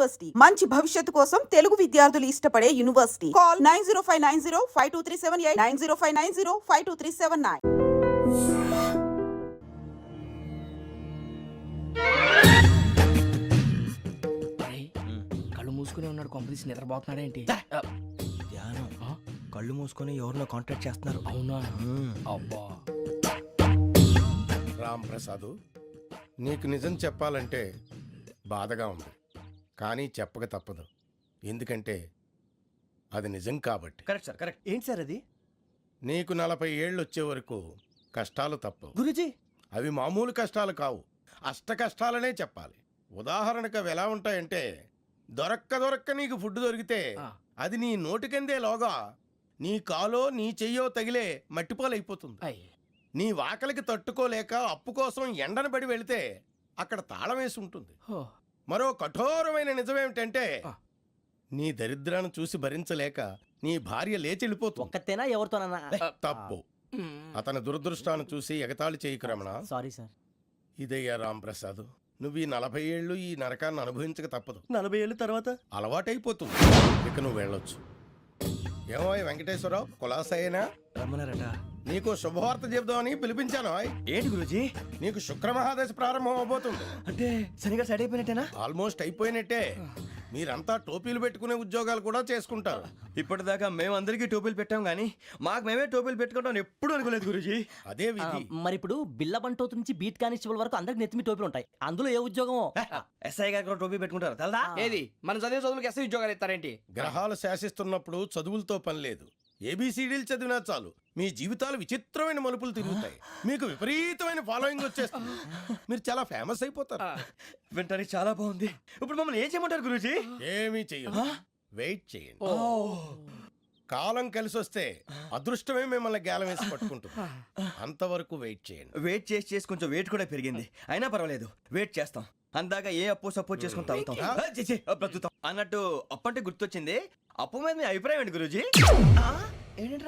University మంచి భవిష్యత్తు కోసం తెలుగు విద్యార్థులు ఇష్టపడే యూనివర్సిటీ. కాల్ 9059052378 9059052379. కళ్ళు మూసుకునే ఉన్నాడు, కొంపదీసి నిద్రపోతున్నాడేంటి? ధ్యానం. కళ్ళు మూసుకొని ఎవరినో కాంటాక్ట్ చేస్తున్నారు. అవునా? అబ్బా రామ్ ప్రసాద్, నీకు నిజం చెప్పాలంటే బాధగా ఉంది, కానీ చెప్పక తప్పదు. ఎందుకంటే అది నిజం కాబట్టి. Correct sir, correct. ఏంటి సార్ అది? నీకు 40 ఏళ్ళు వచ్చే వరకు కష్టాలు తప్పవు గురూజీ. అవి మామూలు కష్టాలు కావు, అష్ట కష్టాలనే చెప్పాలి. ఉదాహరణకు అవి ఎలా ఉంటాయంటే, దొరక్క నీకు ఫుడ్ దొరికితే అది నీ నోటికందే లోగా నీ కాలో నీ చెయ్యో తగిలే మట్టిపాలైపోతుంది. నీ వాకలికి తట్టుకోలేక అప్పు కోసం ఎండను పడి వెళితే అక్కడ తాళం వేసి ఉంటుంది. మరో కఠోరమైన నిజమేమిటంటే, నీ దరిద్రాన్ని చూసి భరించలేక నీ భార్య లేచి వెళ్ళిపోతుంది. ఒక్కతేనా ఎవరితోనన్నా? తప్పు. అతని దురదృష్టాన్ని చూసి ఎగతాళి చేయకు రమణ. Sorry sir. ఇదయ్యా రాంప్రసాద్, నువ్వు ఈ 40 ఏళ్ళు ఈ నరకాన్ని అనుభవించక తప్పదు. 40 ఏళ్ళ తర్వాత అలవాటైపోతుంది. ఇక నువ్వు వెళ్ళొచ్చు. ఏమో వెంకటేశ్వరరావు, కులాసైనా రమ్మన్నారట. నీకు శుభవార్త చెబుదామని పిలిపించాను. ఏంటి గురూజీ? నీకు శుక్రమహాదశ ప్రారంభం అవబోతుంది. అంటే శనిగా సెట్ అయిపోయినట్టేనా? ఆల్మోస్ట్ అయిపోయినట్టే. మీరంతా టోపీలు పెట్టుకునే ఉద్యోగాలు కూడా చేసుకుంటారు. ఇప్పటిదాకా మేమందరికీ టోపీలు పెట్టాం గానీ మాకు మేమే టోపీలు పెట్టుకుంటాం ఎప్పుడు అనుకోలేదు గురూజీ. అదే విధి. మరి ఇప్పుడు బిల్ల బంటోతు నుంచి బీట్ కానిస్టేబుల్ వరకు అందరికి నెత్తిమి టోపీలు ఉంటాయి. అందులో ఏ ఉద్యోగం? ఎస్ఐ గారు కూడా టోపీ పెట్టుకుంటారు తెలదా? ఏది మన చదువులకు ఎస్ఐ ఉద్యోగాలు ఇస్తారేంటి? గ్రహాలు శాసిస్తున్నప్పుడు చదువులతో పని లేదు. ఏబిసిడీలు చదివినా చాలు మీ జీవితాలు విచిత్రమైన మలుపులు తిరుగుతాయి. మీకు విపరీతమైన ఫాలోయింగ్ వచ్చేస్తుంది. మీరు చాలా ఫేమస్ అయిపోతారు. వింటానికి చాలా బాగుంది. ఇప్పుడు మమ్మల్ని ఏం చేయమంటారు గురూజీ? ఏమీ చెయ్యదు, వెయిట్ చేయండి. కాలం కలిసి వస్తే అదృష్టమే మిమ్మల్ని గేలం వేసి పట్టుకుంటుంది. అంతవరకు వెయిట్ చేయండి. వెయిట్ చేసి కొంచెం వెయిట్ కూడా పెరిగింది. అయినా పర్వాలేదు, వెయిట్ చేస్తాం. అందాక ఏ అప్పు సపోర్ట్ చేసుకుని తాగుతాం, బ్రతుకుతాం అన్నట్టు. అప్పు అంటే గుర్తొచ్చింది. అప్పు మీద మీ అభిప్రాయం ఏంటి గురూజీ? ఏంటంటే